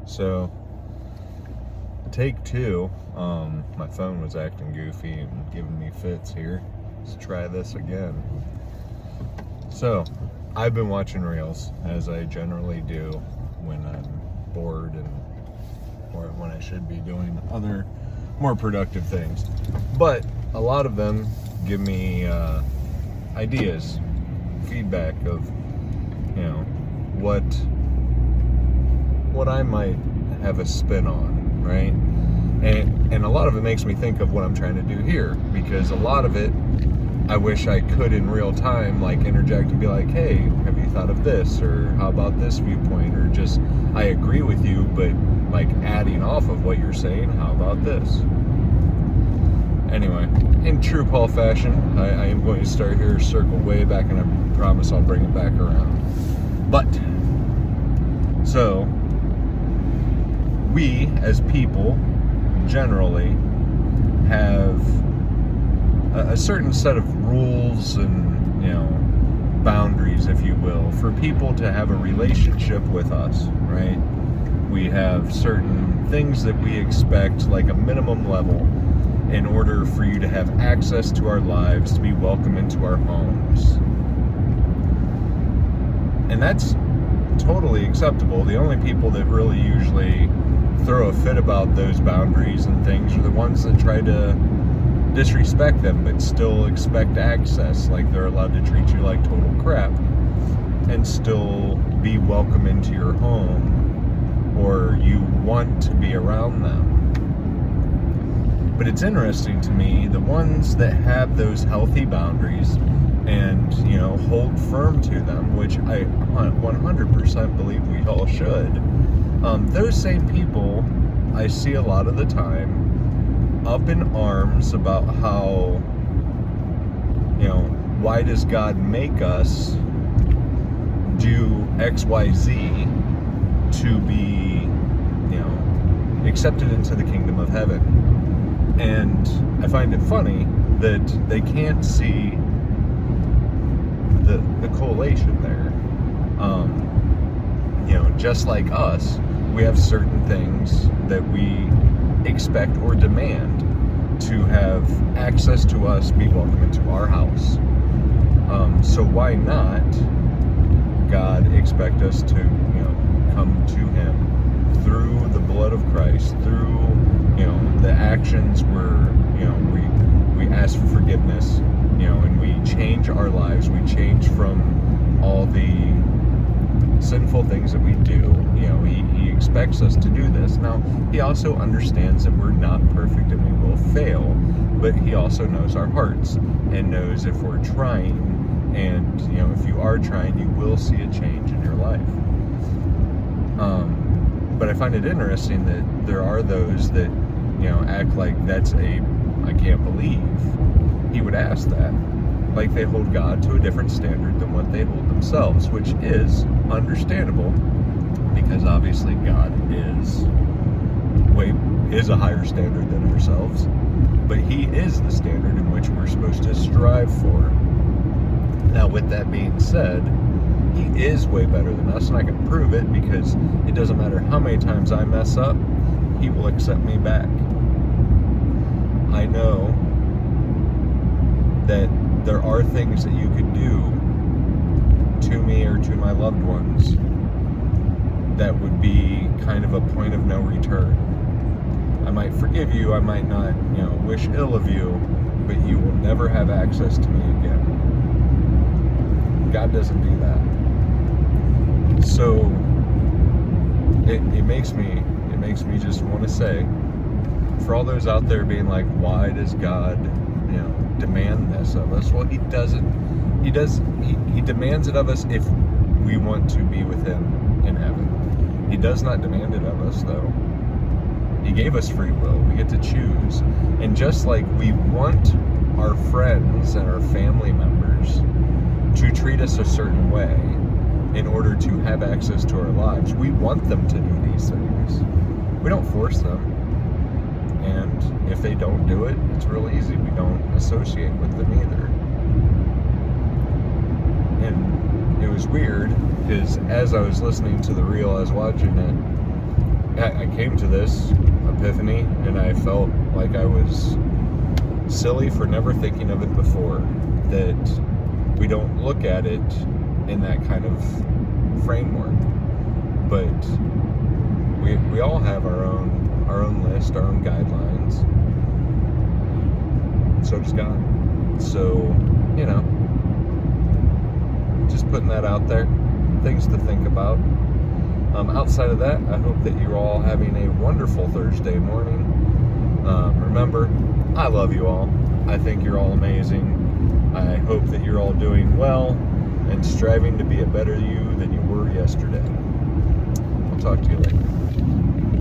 So, take two. My phone was acting goofy and giving me fits here. Let's try this again. So, I've been watching Reels, as I generally do when I'm bored or when I should be doing other more productive things. But a lot of them give me ideas, feedback of, what I might have a spin on, right? And a lot of it makes me think of what I'm trying to do here, because a lot of it I wish I could in real time interject and be like, hey, have you thought of this, or how about this viewpoint, or just I agree with you, but adding off of what you're saying, how about this? Anyway, in true Paul fashion, I am going to start here, circle way back, and I promise I'll bring it back around. But so we as people generally have a certain set of rules and boundaries, if you will, for people to have a relationship with us, right? We have certain things that we expect, like a minimum level, in order for you to have access to our lives, to be welcome into our homes. And that's totally acceptable. The only people that really usually throw a fit about those boundaries and things are the ones that try to disrespect them but still expect access, like they're allowed to treat you like total crap and still be welcome into your home, or you want to be around them. But it's interesting to me, the ones that have those healthy boundaries and hold firm to them, which I 100% believe we all should, those same people I see a lot of the time up in arms about how, why does God make us do XYZ to be, accepted into the kingdom of heaven? And I find it funny that they can't see the correlation there. Just like us, we have certain things that we expect or demand to have access to us, be welcome into our house. So why not God expect us to, come to Him through the blood of Christ, through, the actions where, we ask for forgiveness, and we change our lives, we change from all the sinful things that we do. He expects us to do this. Now, He also understands that we're not perfect and we will fail, but He also knows our hearts and knows if we're trying, and if you are trying, you will see a change in your life. But I find it interesting that there are those that act like that's I can't believe He would ask that. Like they hold God to a different standard than what they hold themselves, which is understandable, because obviously God is a higher standard than ourselves, but He is the standard in which we're supposed to strive for. Now, with that being said, He is way better than us, and I can prove it, because it doesn't matter how many times I mess up, He will accept me back. I know that there are things that you could do to me or to my loved ones that would be kind of a point of no return. I might forgive you, I might not, wish ill of you, but you will never have access to me again. God doesn't do that. So it makes me just want to say, for all those out there being like, why does God demand this of us? Well, He doesn't. He demands it of us if we want to be with Him in heaven. He does not demand it of us, though. He gave us free will. We get to choose. And just like we want our friends and our family members to treat us a certain way in order to have access to our lives, we want them to do these things. We don't force them. And if they don't do it, it's real easy. We don't associate with them either. And it was weird, because as I was listening to the reel, I was watching it, I came to this epiphany, and I felt like I was silly for never thinking of it before, that we don't look at it in that kind of framework. But we all have our own list, our own guidelines. So does God. So, you know, just putting that out there. Things to think about. Outside of that, I hope that you're all having a wonderful Thursday morning. Remember, I love you all. I think you're all amazing. I hope that you're all doing well and striving to be a better you than you were yesterday. I'll talk to you later.